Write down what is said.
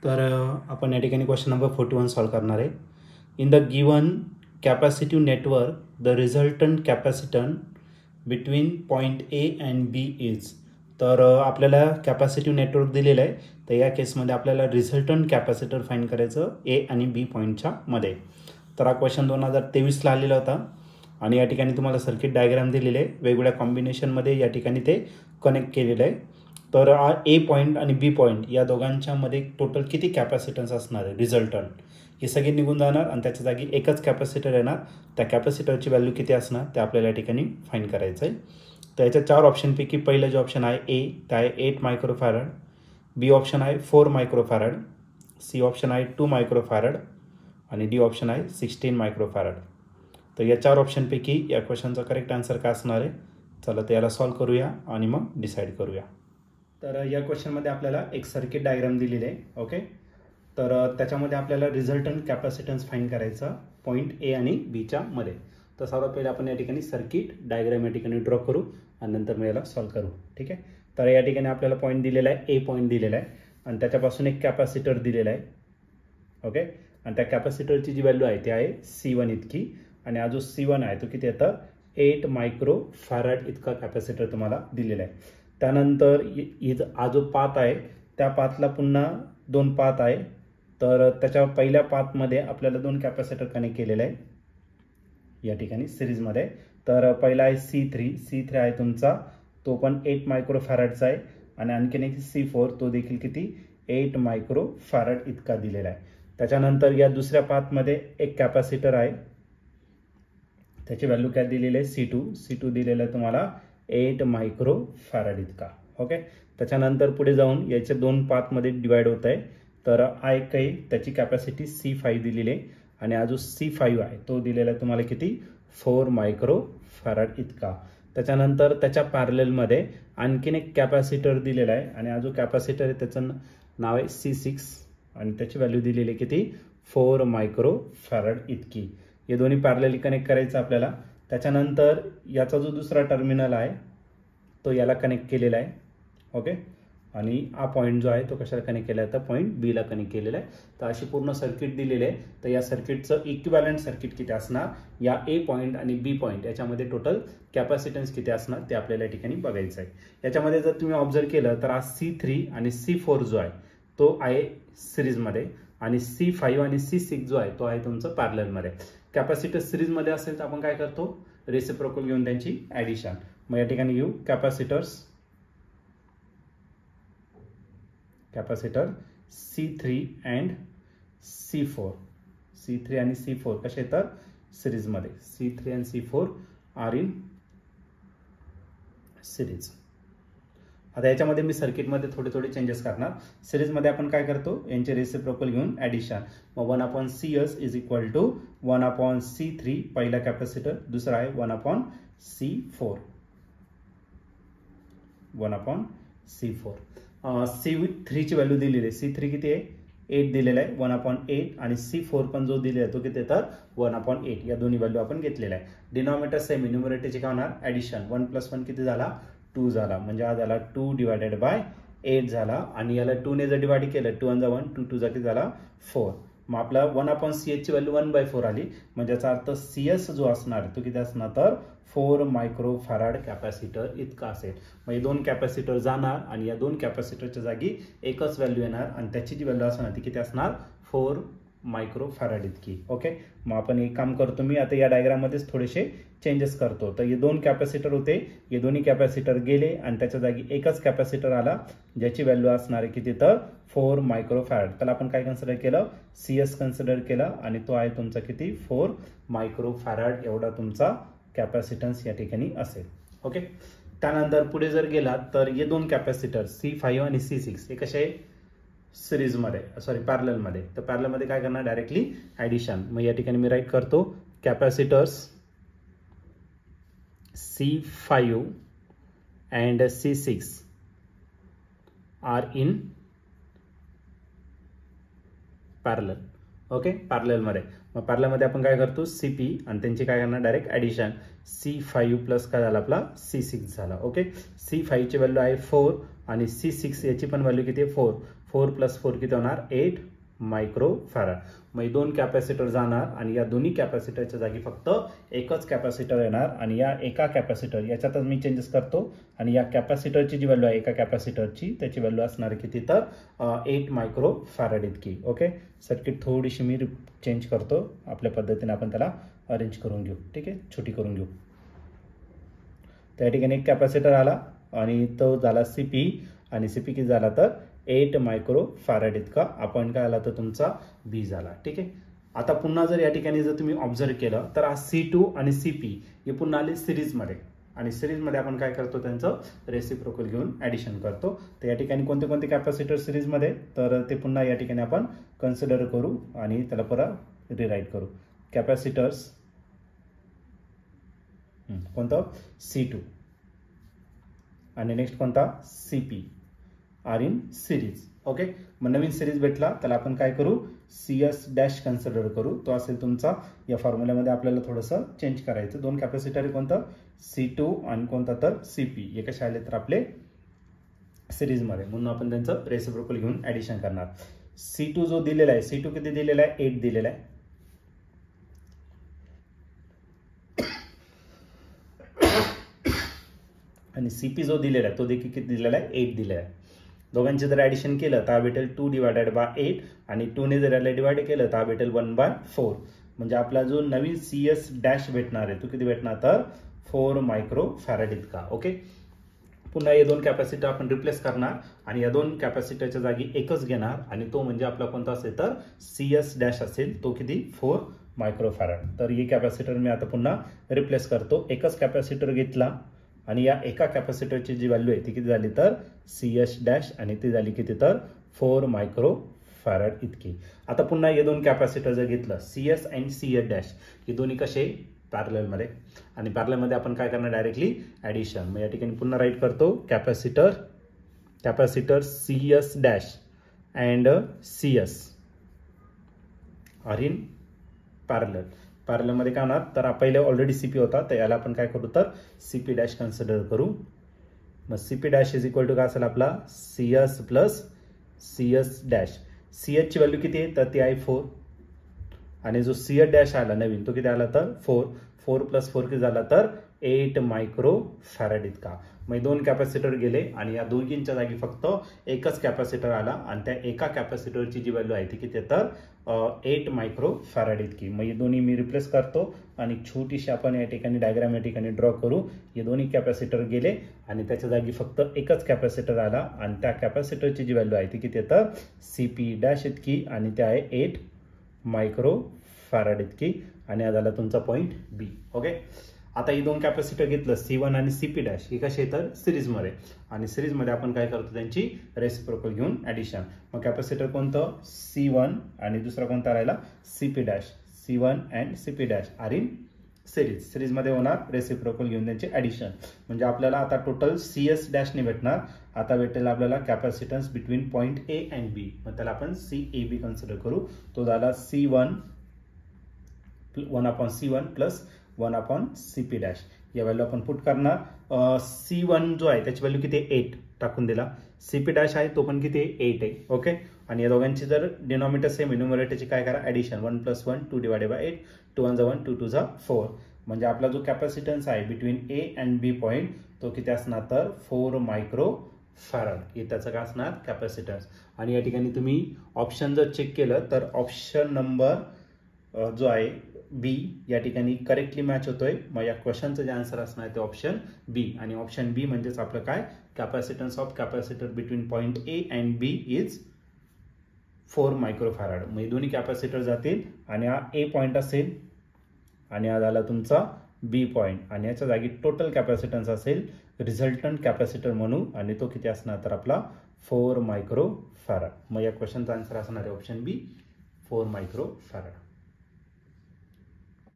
तर आपण या ठिकाणी क्वेश्चन नंबर 41 सॉल्व करणार आहे. In the given capacitive network the resultant capacitance between point A and B is. तर आपल्याला कॅपॅसिटिव्ह नेटवर्क दिलेलं आहे, तर या केसमध्ये आपल्याला रिझल्टंट कॅपॅसिटर फाइंड करायचं ए आणि बी पॉईंटच्या मध्ये. तर हा क्वेश्चन 2023ला आलेला होता आणि या ठिकाणी तुम्हाला सर्किट डायग्राम दिलेले आहे, वेगवेगळ्या कॉम्बिनेशनमध्ये या ठिकाणी ते कनेक्ट केलेलं आहे. तर ए पॉईंट आणि बी पॉईंट या दोघांच्या मध्ये टोटल किती कॅपॅसिटन्स असणार आहे रिझल्टंट, हे सगळे निघून जाणार आणि त्याच्या जागी एकच कॅपॅसिटर येणार. त्या कॅपॅसिटरची व्हॅल्यू किती असणार ते आपल्याला या ठिकाणी फाइंड करायचं आहे. तर याच्या 4 ऑप्शनपैकी पहिलं जे ऑप्शन आहे ए ते आहे 8 मायक्रोफॅरड, बी ऑप्शन आहे 4 मायक्रोफॅरड, सी ऑप्शन आहे 2 मायक्रोफॅरड आणि डी ऑप्शन आहे 16 मायक्रोफॅरड. तर या 4 ऑप्शनपैकी या क्वेश्चनचा करेक्ट आन्सर काय असणार आहे, चला तर याला सॉल्व करूया आणि मग डिसाईड करूया. तर या क्वेश्चनमध्ये आपल्याला एक सर्किट डायग्राम दिलेली आहे. ओके, तर त्याच्यामध्ये आपल्याला रिझल्टंट कॅपॅसिटन्स फाइंड करायचा पॉईंट ए आणि बीच्या मध्ये. तर सर्वात पहिले आपण या ठिकाणी सर्किट डायग्राम या ठिकाणी ड्रॉ करू आणि नंतर मग याला सॉल्व करू. ठीक आहे, तर या ठिकाणी आपल्याला पॉईंट दिलेला आहे, ए पॉईंट दिलेला आहे आणि त्याच्यापासून एक कॅपॅसिटर दिलेला आहे. ओके, आणि त्या कॅपॅसिटरची जी व्हॅल्यू आहे ती आहे C1 इतकी आणि हा जो C1 आहे तो किती येतं 8 मायक्रोफॅरड इतका कॅपॅसिटर तुम्हाला दिलेला आहे. त्यानंतर हा जो पाथ आहे त्या पाथला पुन्हा 2 पाथ आहे. तर त्याच्या पहिल्या पाथमध्ये आपल्याला 2 कॅपॅसिटर कनेक्ट केलेले आहे या ठिकाणी सिरीजमध्ये. तर पहिला आहे C3 आहे तुमचा, तो पण 8 मायक्रोफॅरडचा आहे आणि आणखीन एक C4 तो देखील किती 8 मायक्रोफॅरड इतका दिलेला आहे. त्याच्यानंतर या दुसऱ्या पाथमध्ये एक कॅपॅसिटर आहे, त्याची व्हॅल्यू काय दिलेली आहे C2 दिलेला आहे तुम्हाला 8 मायक्रोफॅरड इतका. ओके, त्याच्यानंतर पुढे जाऊन याचे 2 पाथमध्ये डिवाइड होत आहे. तर हा एक काही त्याची कॅपॅसिटी C5 दिलेली आहे आणि हा जो C5 आहे तो दिलेला आहे तुम्हाला किती 4 मायक्रोफॅरड इतका. त्याच्यानंतर त्याच्या पॅरललमध्ये आणखीन एक कॅपॅसिटर दिलेला आहे आणि हा जो कॅपॅसिटर आहे त्याचं नाव आहे C6 आणि त्याची व्हॅल्यू दिलेली आहे किती 4 मायक्रोफॅरड इतकी. हे दोन्ही पॅरलली कनेक्ट करायचं आपल्याला. त्याच्यानंतर याचा जो दुसरा टर्मिनल आहे तो याला कनेक्ट केलेला आहे. ओके, आणि हा पॉईंट जो आहे तो कशाला कनेक्ट केला आहे तर पॉईंट बी ला कनेक्ट केलेला आहे. तर अशी पूर्ण सर्किट दिलेली आहे. तर या सर्किटचं इक्विव्हॅलंट सर्किट किती असणार, या ए पॉईंट आणि बी पॉईंट याच्यामध्ये टोटल कॅपॅसिटन्स किती असणार ते आपल्याला या ठिकाणी बघायचं आहे. याच्यामध्ये जर तुम्ही ऑब्झर्व केलं तर हा C3 आणि C4 जो आहे तो आहे सिरीजमध्ये आणि C5 आणि C6 जो आहे तो आहे तुमचं पॅरललमध्ये. कॅपॅसिटर सिरीजमध्ये असेल तर आपण काय करतो रेसिप्रोकल घेऊन त्यांची ॲडिशन. मग या ठिकाणी घेऊ capacitor C3 and C4. C3 आणि C4 कसे येतात सिरीजमध्ये, C3 आणि C4 आर इन सिरीज. आता याच्यामध्ये मी सर्किटमध्ये थोडे चेंजेस करणार. सिरीजमध्ये आपण काय करतो यांचे रेसिप्रोकल घेऊन ॲडिशन. मग 1/CS is equal to 1/C3 पहिला कॅपॅसिटर, दुसरा आहे 1/C4. 1/C4. C3 ची व्हॅल्यू दिलेली आहे, C3 किती आहे 8 दिलेला आहे 1/8 आणि C4 पण जो दिलेला आहे तो किती येतात 1/8. या दोन्ही व्हॅल्यू आपण घेतलेल्या आहे. डिनॉमिनेटर सेम, न्यूमरेटरचे काय होणार ॲडिशन. 1 + 1 किती झाला 2 झाला, म्हणजे हा झाला 2 / 8 झाला आणि याला 2 ने जर डिवाइड केलं 2 × 1 2 2 किती झाला 4. मग आपला 1/CS ची व्हॅल्यू 1/4 आली, म्हणजे याचा अर्थ CS जो असणार तो किती असणार तर 4 मायक्रोफॅरड कॅपॅसिटर इतका असेल. म्हणजे 2 कॅपॅसिटर जाणार आणि या 2 कॅपॅसिटरच्या जागी एकच व्हॅल्यू येणार आणि त्याची जी व्हॅल्यू असणार ती किती असणार 4 मायक्रोफॅरड इतकी. ओके, मग आपण एक काम करतो, मी आता या डायग्राममध्येच थोडेसे चेंजेस करतो. तर हे 2 कॅपॅसिटर होते, हे दोन्ही कॅपॅसिटर गेले आणि त्याच्या जागी एकच कॅपॅसिटर आला ज्याची व्हॅल्यू असणार आहे किती तर 4 मायक्रोफॅरड. त्याला आपण काय कन्सिडर केलं CS कन्सिडर केला आणि तो आहे तुमचा किती 4 मायक्रोफॅरड एवढा तुमचा कॅपॅसिटन्स या ठिकाणी असेल. ओके, त्यानंतर पुढे जर गेला तर हे 2 कॅपॅसिटर C5 आणि C6 हे कसे आहे सिरीजमध्ये पॅरललमध्ये. तर पॅरललमध्ये काय करणार डायरेक्टली ॲडिशन. मग या ठिकाणी मी राईट करतो capacitors C5 and C6 are in parallel. Okay, पॅरललमध्ये. मग पॅरललमध्ये आपण काय करतो CP आणि त्यांची काय करणार डायरेक्ट ॲडिशन. C5 प्लस काय झाला आपला C6 झाला. ओके, C5 ची व्हॅल्यू आहे 4 आणि C6 याची पण व्हॅल्यू किती आहे 4. 4 + 4 किती होणार 8 मायक्रो फॅरड. मग दोन कॅपॅसिटर जाणार आणि या दोन्ही कॅपॅसिटरच्या जागी फक्त एकच कॅपॅसिटर येणार आणि या एका कॅपॅसिटर याच्यातच मी चेंजेस करतो आणि या कॅपॅसिटरची जी व्हॅल्यू आहे एका कॅपॅसिटरची त्याची व्हॅल्यू असणार किती तर 8 मायक्रो फॅरड इतकी. ओके, सर्किट थोडीशी मी चेंज करतो, आपल्या पद्धतीने आपण त्याला अरेंज करून घेऊ. ठीक आहे, छोटी करून घेऊ. त्या ठिकाणी एक कॅपॅसिटर आला आणि तो झाला CP आणि CP किती झाला तर 8 मायक्रो फॅरड इतका आपण काय आला तर तुमचा B झाला. ठीक आहे, आता पुन्हा जर या ठिकाणी जर तुम्ही ऑब्झर्व केलं तर C2 आणि CP हे पुन्हा आले सिरीजमध्ये आणि सिरीजमध्ये आपण काय करतो त्यांचं रेसिप्रोकल घेऊन ॲडिशन करतो. तर या ठिकाणी कोणते कोणते कॅपॅसिटर सिरीजमध्ये तर ते पुन्हा या ठिकाणी आपण कन्सिडर करू आणि त्याला परत रिराईट करू. कॅपॅसिटर्स कोणतं C2 आणि नेक्स्ट कोणता CP are in series. Okay, मग नवीन सिरीज भेटला त्याला आपण काय करू CS' कन्सिडर करू. तो असेल तुमचा या फॉर्म्युल्यामध्ये आपल्याला थोडंसं चेंज करायचं. दोन कॅपॅसिटर कोणतं C2 आणि कोणता तर CP हे कसे आले तर आपले सिरीजमध्ये, म्हणून आपण त्यांचं रेसिप्रोकल घेऊन ॲडिशन करणार. C2 जो दिलेला आहे C2 किती दिलेला आहे 8 दिलेला आहे आणि CP जो दिलेला आहे तो देखील किती दिलेला आहे 8 दिलेला आहे. दोघांचे जर ॲडिशन केलं तर भेटेल 2 / 8 आणि 2 ने जर याला डिवाइड केलं तर भेटेल 1/4. म्हणजे आपला जो नवीन CS' भेटणार आहे तो किती भेटणार तर 4 मायक्रो फॅरड इतका. ओके, पुन्हा हे दोन कॅपॅसिटर आपण रिप्लेस करणार आणि या दोन कॅपॅसिटरच्या जागी एकच घेणार आणि तो म्हणजे आपला कोणता असेल तर CS' असेल, तो किती 4 मायक्रो फॅरड. तर हे कॅपॅसिटर मी आता पुन्हा रिप्लेस करतो. एकच कॅपॅसिटर घेतला आणि या एका कॅपॅसिटरची जी व्हॅल्यू आहे ती किती झाली तर CS' आणि ती झाली किती तर 4 मायक्रो फॅरड इतकी. आता पुन्हा हे दोन कॅपॅसिटर जर घेतलं CS आणि CS' हे दोन्ही कसे पॅरललमध्ये आणि पॅरललमध्ये आपण काय करणार डायरेक्टली ॲडिशन. मग या ठिकाणी पुन्हा राईट करतो capacitor CS' and CS are in parallel. पॅरललमध्ये काय होणार तर पहिले ऑलरेडी CP होता तर याला आपण काय करू तर CP' कन्सिडर करू. मग CP' इज इक्वल टू काय असेल आपला CS + CS'. CS ची व्हॅल्यू किती आहे तर ती आहे 4 आणि जो CS' आला नवीन तो किती आला तर 4 + 4 किती झाला तर 8 मायक्रो फॅरड इतका. मग दोन कॅपॅसिटर गेले आणि या दोघींच्या जागी फक्त एकच कॅपॅसिटर आला आणि त्या एका कॅपॅसिटरची जी व्हॅल्यू आहे ती किती तर 8 मायक्रो फॅरड इतकी. मग हे दोन्ही मी रिप्लेस करतो आणि छोटीशी आपण या ठिकाणी डायग्राम या ठिकाणी ड्रॉ करू. हे दोन्ही कॅपॅसिटर गेले आणि त्याच्या जागी फक्त एकच कॅपॅसिटर आला आणि त्या कॅपॅसिटरची जी व्हॅल्यू आहे ती किती तर CP' इतकी आणि ते आहे 8 मायक्रो फॅरड इतकी आणि हा झाला तुमचा पॉईंट B. ओके, आता ही दोन कॅपॅसिटर घेतलं C1 आणि CP' ही कशी येतात सिरीजमध्ये आणि सिरीजमध्ये आपण काय करतो त्यांची रेसिप्रोकल घेऊन ॲडिशन. मग कॅपॅसिटर कोणतं C1 आणि दुसरा कोणता राहिला CP'. C1 and CP' are in series. सिरीजमध्ये होणार रेसिप्रोकल घेऊन त्यांचे ॲडिशन. म्हणजे आपल्याला आता टोटल CS' ने भेटणार. आता भेटेल आपल्याला capacitance between point A and B. मग त्याला आपण CAB कन्सिडर करू. तो झाला C1 1/C1 + 1/CP'. या व्हॅल्यू आपण पुट करणार. C1 जो आहे त्याची व्हॅल्यू किती 8 टाकून दिला. CP' आहे तो पण किती 8 आहे. ओके, आणि या दोघांची जर डिनॉमिनेटर सेम आहे न्यूमरेटरची काय करा ॲडिशन 1 + 1 2 / 8 2 1 1 2 2 4. म्हणजे आपला जो कॅपॅसिटन्स आहे between A and B point तो किती असणार तर 4 मायक्रो फॅरड हे त्याचं काय असणार कॅपॅसिटन्स. आणि या ठिकाणी तुम्ही ऑप्शन जर चेक केलं तर ऑप्शन नंबर जो आहे B या ठिकाणी करेक्टली मॅच होतोय. मग या क्वेश्चनचं जे आन्सर असणार आहे ते ऑप्शन B आणि ऑप्शन B म्हणजेच आपलं काय capacitance of capacitor between point A and B is 4 micro farad. मग दोन्ही कॅपॅसिटर जातील आणि हा A पॉईंट असेल आणि हा झाला तुमचा B पॉईंट आणि याच्या जागी टोटल कॅपॅसिटन्स असेल रिझल्टंट कॅपॅसिटर म्हणू आणि तो किती असणार तर आपला 4 मायक्रो फॅरड. मग या क्वेश्चनचा आन्सर असणार आहे ऑप्शन B 4 मायक्रो फॅरड.